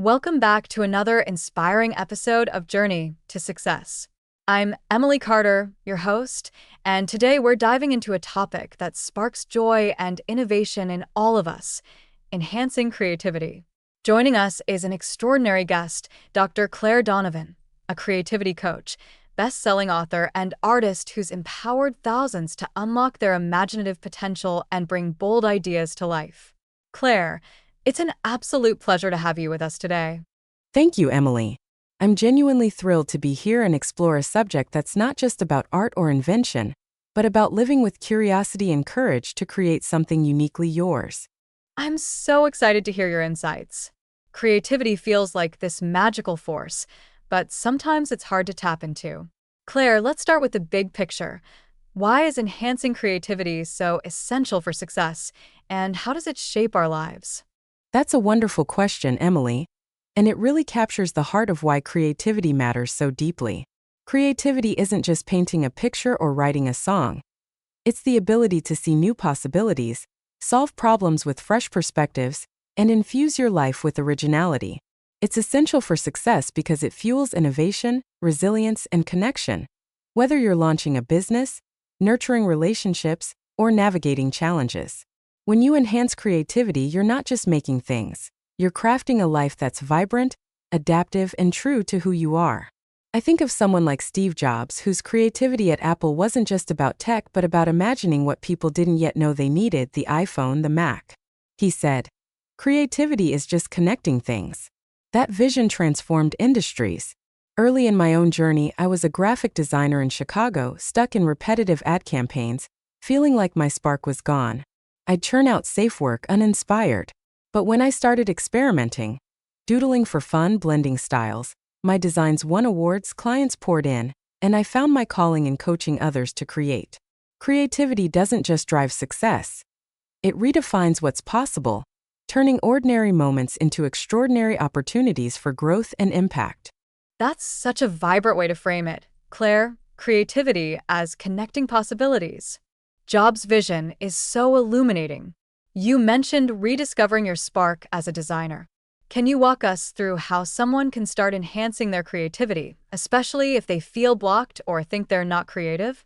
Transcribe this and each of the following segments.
Welcome back to another inspiring episode of Journey to Success. I'm Emily Carter, your host, and today we're diving into a topic that sparks joy and innovation in all of us, enhancing creativity. Joining us is an extraordinary guest, Dr. Claire Donovan, a creativity coach, best-selling author, and artist who's empowered thousands to unlock their imaginative potential and bring bold ideas to life. Claire, it's an absolute pleasure to have you with us today. Thank you, Emily. I'm genuinely thrilled to be here and explore a subject that's not just about art or invention, but about living with curiosity and courage to create something uniquely yours. I'm so excited to hear your insights. Creativity feels like this magical force, but sometimes it's hard to tap into. Claire, let's start with the big picture. Why is enhancing creativity so essential for success, and how does it shape our lives? That's a wonderful question, Emily, and it really captures the heart of why creativity matters so deeply. Creativity isn't just painting a picture or writing a song. It's the ability to see new possibilities, solve problems with fresh perspectives, and infuse your life with originality. It's essential for success because it fuels innovation, resilience, and connection. Whether you're launching a business, nurturing relationships, or navigating challenges. When you enhance creativity, you're not just making things. You're crafting a life that's vibrant, adaptive, and true to who you are. I think of someone like Steve Jobs, whose creativity at Apple wasn't just about tech but about imagining what people didn't yet know they needed: the iPhone, the Mac. He said, "Creativity is just connecting things." That vision transformed industries. Early in my own journey, I was a graphic designer in Chicago, stuck in repetitive ad campaigns, feeling like my spark was gone. I'd churn out safe work uninspired. But when I started experimenting, doodling for fun, blending styles, my designs won awards, clients poured in, and I found my calling in coaching others to create. Creativity doesn't just drive success. It redefines what's possible, turning ordinary moments into extraordinary opportunities for growth and impact. That's such a vibrant way to frame it. Claire, creativity as connecting possibilities. Jobs' vision is so illuminating. You mentioned rediscovering your spark as a designer. Can you walk us through how someone can start enhancing their creativity, especially if they feel blocked or think they're not creative?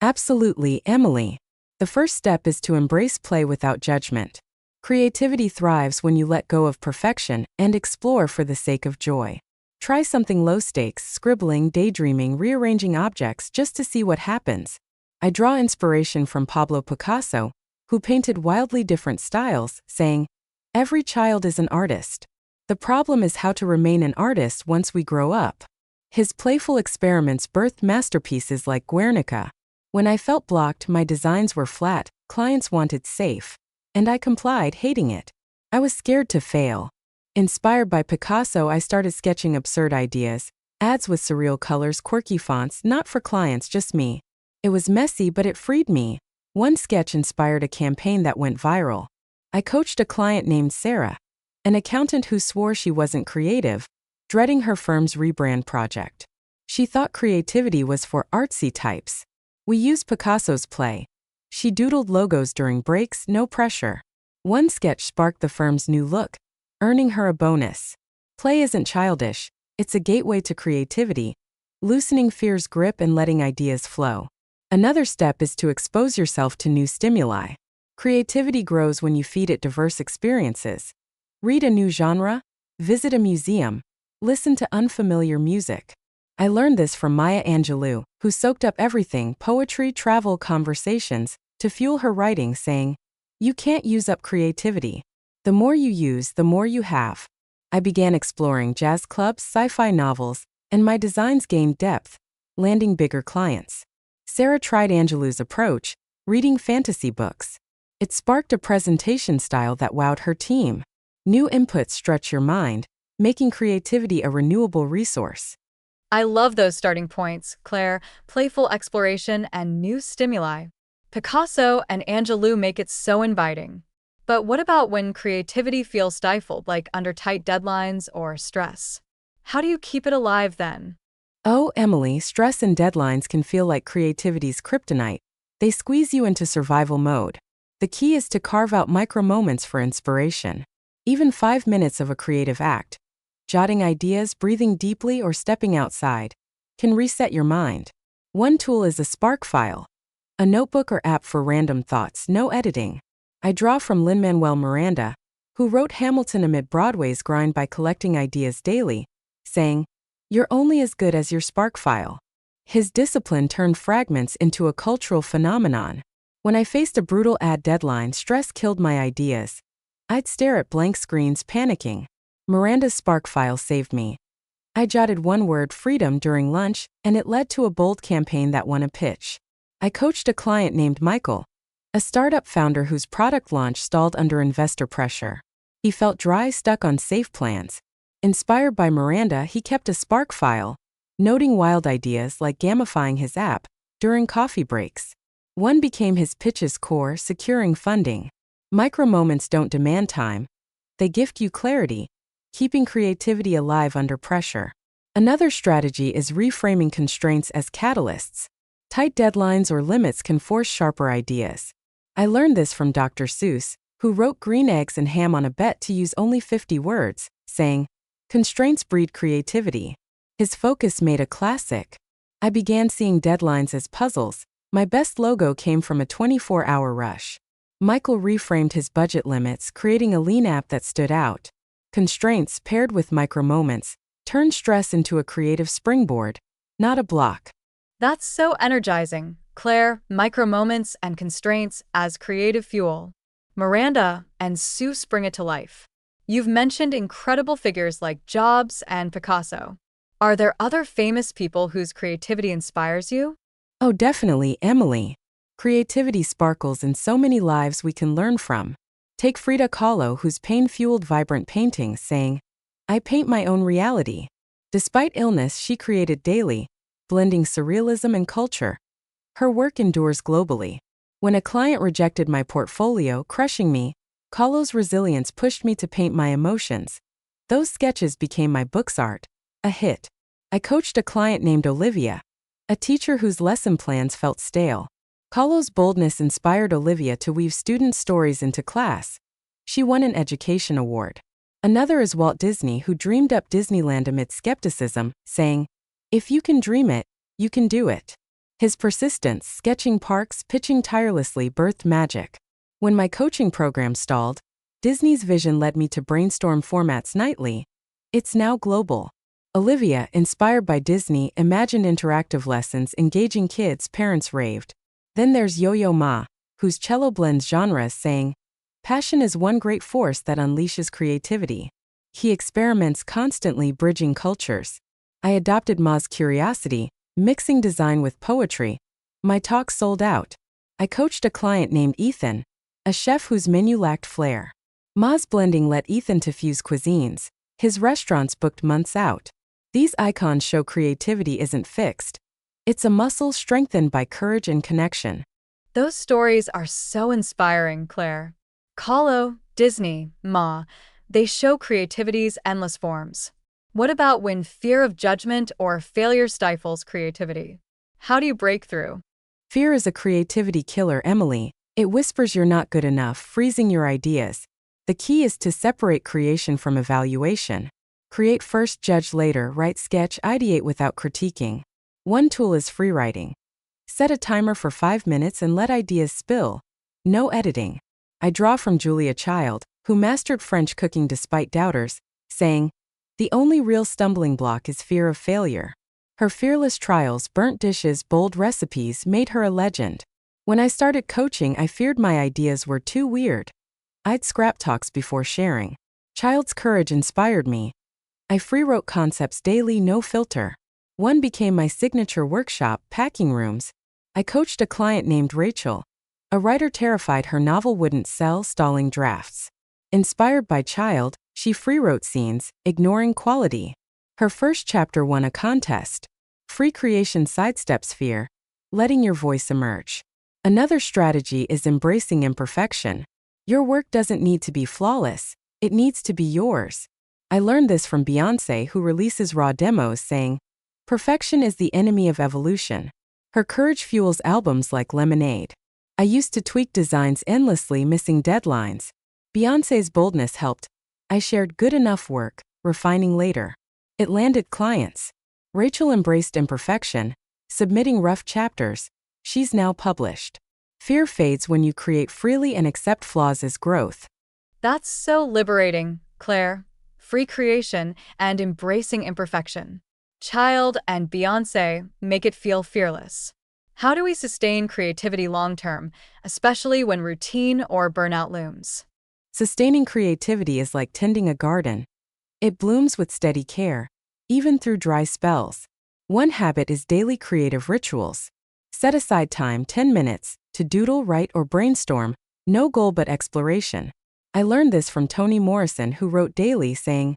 Absolutely, Emily. The first step is to embrace play without judgment. Creativity thrives when you let go of perfection and explore for the sake of joy. Try something low stakes: scribbling, daydreaming, rearranging objects, just to see what happens. I draw inspiration from Pablo Picasso, who painted wildly different styles, saying, "Every child is an artist. The problem is how to remain an artist once we grow up." His playful experiments birthed masterpieces like Guernica. When I felt blocked, my designs were flat, clients wanted safe, and I complied, hating it. I was scared to fail. Inspired by Picasso, I started sketching absurd ideas, ads with surreal colors, quirky fonts, not for clients, just me. It was messy, but it freed me. One sketch inspired a campaign that went viral. I coached a client named Sarah, an accountant who swore she wasn't creative, dreading her firm's rebrand project. She thought creativity was for artsy types. We used Picasso's play. She doodled logos during breaks, no pressure. One sketch sparked the firm's new look, earning her a bonus. Play isn't childish, it's a gateway to creativity, loosening fear's grip and letting ideas flow. Another step is to expose yourself to new stimuli. Creativity grows when you feed it diverse experiences. Read a new genre, visit a museum, listen to unfamiliar music. I learned this from Maya Angelou, who soaked up everything: poetry, travel, conversations, to fuel her writing, saying, "You can't use up creativity. The more you use, the more you have." I began exploring jazz clubs, sci-fi novels, and my designs gained depth, landing bigger clients. Sarah tried Angelou's approach, reading fantasy books. It sparked a presentation style that wowed her team. New inputs stretch your mind, making creativity a renewable resource. I love those starting points, Claire: playful exploration and new stimuli. Picasso and Angelou make it so inviting. But what about when creativity feels stifled, like under tight deadlines or stress? How do you keep it alive then? Oh, Emily, stress and deadlines can feel like creativity's kryptonite. They squeeze you into survival mode. The key is to carve out micro moments for inspiration. Even 5 minutes of a creative act, jotting ideas, breathing deeply, or stepping outside can reset your mind. One tool is a Spark file, a notebook or app for random thoughts, no editing. I draw from Lin-Manuel Miranda, who wrote Hamilton amid Broadway's grind by collecting ideas daily, saying, "You're only as good as your Spark file." His discipline turned fragments into a cultural phenomenon. When I faced a brutal ad deadline, stress killed my ideas. I'd stare at blank screens, panicking. Miranda's Spark file saved me. I jotted one word, freedom, during lunch, and it led to a bold campaign that won a pitch. I coached a client named Michael, a startup founder whose product launch stalled under investor pressure. He felt dry, stuck on safe plans. Inspired by Miranda, he kept a Spark file, noting wild ideas like gamifying his app during coffee breaks. One became his pitch's core, securing funding. Micro moments don't demand time. They gift you clarity, keeping creativity alive under pressure. Another strategy is reframing constraints as catalysts. Tight deadlines or limits can force sharper ideas. I learned this from Dr. Seuss, who wrote Green Eggs and Ham on a bet to use only 50 words, saying, "Constraints breed creativity." His focus made a classic. I began seeing deadlines as puzzles. My best logo came from a 24-hour rush. Michael reframed his budget limits, creating a lean app that stood out. Constraints, paired with micro moments, turned stress into a creative springboard, not a block. That's so energizing, Claire. Micro moments and constraints as creative fuel. Miranda and Seuss bring it to life. You've mentioned incredible figures like Jobs and Picasso. Are there other famous people whose creativity inspires you? Oh, definitely, Emily. Creativity sparkles in so many lives we can learn from. Take Frida Kahlo, whose pain fueled vibrant paintings, saying, "I paint my own reality." Despite illness, she created daily, blending surrealism and culture. Her work endures globally. When a client rejected my portfolio, crushing me, Kahlo's resilience pushed me to paint my emotions. Those sketches became my book's art, a hit. I coached a client named Olivia, a teacher whose lesson plans felt stale. Kahlo's boldness inspired Olivia to weave student stories into class. She won an education award. Another is Walt Disney, who dreamed up Disneyland amid skepticism, saying, "If you can dream it, you can do it." His persistence, sketching parks, pitching tirelessly, birthed magic. When my coaching program stalled, Disney's vision led me to brainstorm formats nightly. It's now global. Olivia, inspired by Disney, imagined interactive lessons engaging kids. Parents raved. Then there's Yo-Yo Ma, whose cello blends genres, saying, "Passion is one great force that unleashes creativity." He experiments constantly, bridging cultures. I adopted Ma's curiosity, mixing design with poetry. My talk sold out. I coached a client named Ethan, a chef whose menu lacked flair. Ma's blending let Ethan to fuse cuisines. His restaurants booked months out. These icons show creativity isn't fixed. It's a muscle strengthened by courage and connection. Those stories are so inspiring, Claire. Kahlo, Disney, Ma, they show creativity's endless forms. What about when fear of judgment or failure stifles creativity? How do you break through? Fear is a creativity killer, Emily. It whispers you're not good enough, freezing your ideas. The key is to separate creation from evaluation. Create first, judge later, write, sketch, ideate without critiquing. One tool is free writing. Set a timer for 5 minutes and let ideas spill. No editing. I draw from Julia Child, who mastered French cooking despite doubters, saying, "The only real stumbling block is fear of failure." Her fearless trials, burnt dishes, bold recipes made her a legend. When I started coaching, I feared my ideas were too weird. I'd scrap talks before sharing. Child's courage inspired me. I free wrote concepts daily, no filter. One became my signature workshop, Packing Rooms. I coached a client named Rachel, a writer terrified her novel wouldn't sell, stalling drafts. Inspired by Child, she free wrote scenes, ignoring quality. Her first chapter won a contest. Free creation sidesteps fear, letting your voice emerge. Another strategy is embracing imperfection. Your work doesn't need to be flawless, it needs to be yours. I learned this from Beyoncé, who releases raw demos, saying, "Perfection is the enemy of evolution." Her courage fuels albums like Lemonade. I used to tweak designs endlessly, missing deadlines. Beyoncé's boldness helped. I shared good enough work, refining later. It landed clients. Rachel embraced imperfection, submitting rough chapters. She's now published. Fear fades when you create freely and accept flaws as growth. That's so liberating, Claire. Free creation and embracing imperfection. Child and Beyoncé make it feel fearless. How do we sustain creativity long term, especially when routine or burnout looms? Sustaining creativity is like tending a garden. It blooms with steady care, even through dry spells. One habit is daily creative rituals. Set aside time, 10 minutes, to doodle, write, or brainstorm, no goal but exploration. I learned this from Toni Morrison, who wrote daily, saying,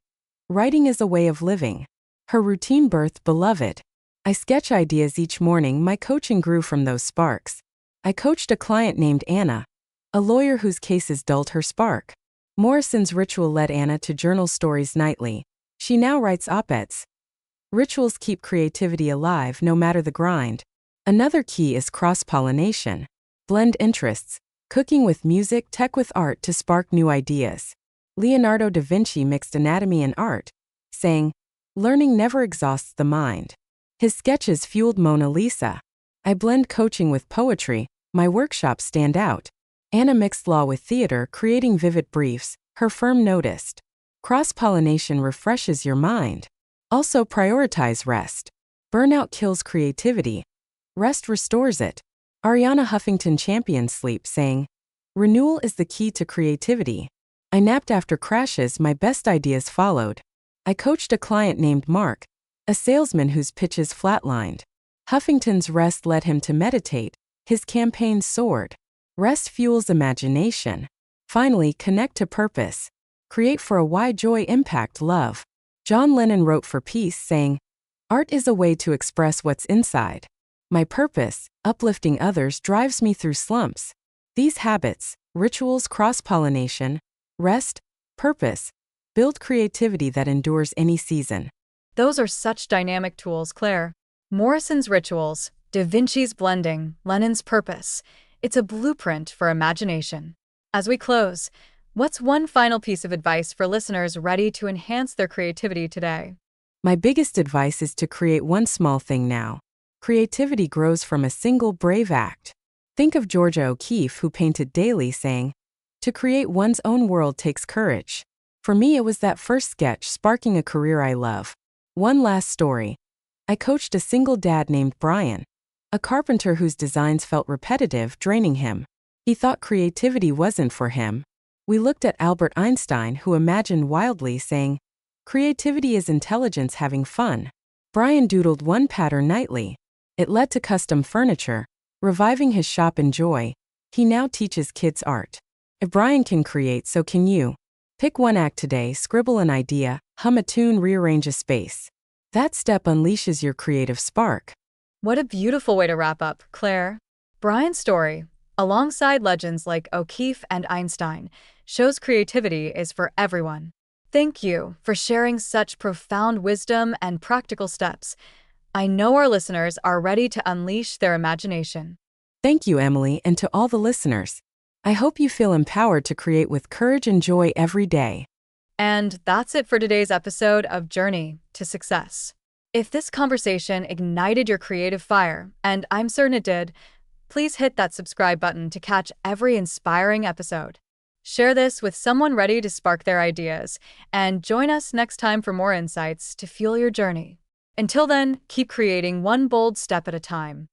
"Writing is a way of living." Her routine birthed Beloved. I sketch ideas each morning. My coaching grew from those sparks. I coached a client named Anna, a lawyer whose cases dulled her spark. Morrison's ritual led Anna to journal stories nightly. She now writes op-eds. Rituals keep creativity alive no matter the grind. Another key is cross-pollination. Blend interests, cooking with music, tech with art to spark new ideas. Leonardo da Vinci mixed anatomy and art, saying, "Learning never exhausts the mind." His sketches fueled Mona Lisa. I blend coaching with poetry. My workshops stand out. Anna mixed law with theater, creating vivid briefs. Her firm noticed. Cross-pollination refreshes your mind. Also prioritize rest. Burnout kills creativity. Rest restores it. Ariana Huffington champions sleep, saying, "Renewal is the key to creativity." I napped after crashes. My best ideas followed. I coached a client named Mark, a salesman whose pitches flatlined. Huffington's rest led him to meditate. His campaign soared. Rest fuels imagination. Finally, connect to purpose. Create for a why, joy, impact, love. John Lennon wrote for peace, saying, "Art is a way to express what's inside." My purpose, uplifting others, drives me through slumps. These habits, rituals, cross-pollination, rest, purpose, build creativity that endures any season. Those are such dynamic tools, Claire. Morrison's rituals, Da Vinci's blending, Lennon's purpose. It's a blueprint for imagination. As we close, what's one final piece of advice for listeners ready to enhance their creativity today? My biggest advice is to create one small thing now. Creativity grows from a single brave act. Think of Georgia O'Keeffe, who painted daily, saying, "To create one's own world takes courage." For me, it was that first sketch sparking a career I love. One last story. I coached a single dad named Brian, a carpenter whose designs felt repetitive, draining him. He thought creativity wasn't for him. We looked at Albert Einstein, who imagined wildly, saying, "Creativity is intelligence having fun." Brian doodled one pattern nightly. It led to custom furniture, reviving his shop in joy. He now teaches kids art. If Brian can create, so can you. Pick one act today, scribble an idea, hum a tune, rearrange a space. That step unleashes your creative spark. What a beautiful way to wrap up, Claire. Brian's story, alongside legends like O'Keeffe and Einstein, shows creativity is for everyone. Thank you for sharing such profound wisdom and practical steps. I know our listeners are ready to unleash their imagination. Thank you, Emily, and to all the listeners. I hope you feel empowered to create with courage and joy every day. And that's it for today's episode of Journey to Success. If this conversation ignited your creative fire, and I'm certain it did, please hit that subscribe button to catch every inspiring episode. Share this with someone ready to spark their ideas, and join us next time for more insights to fuel your journey. Until then, keep creating one bold step at a time.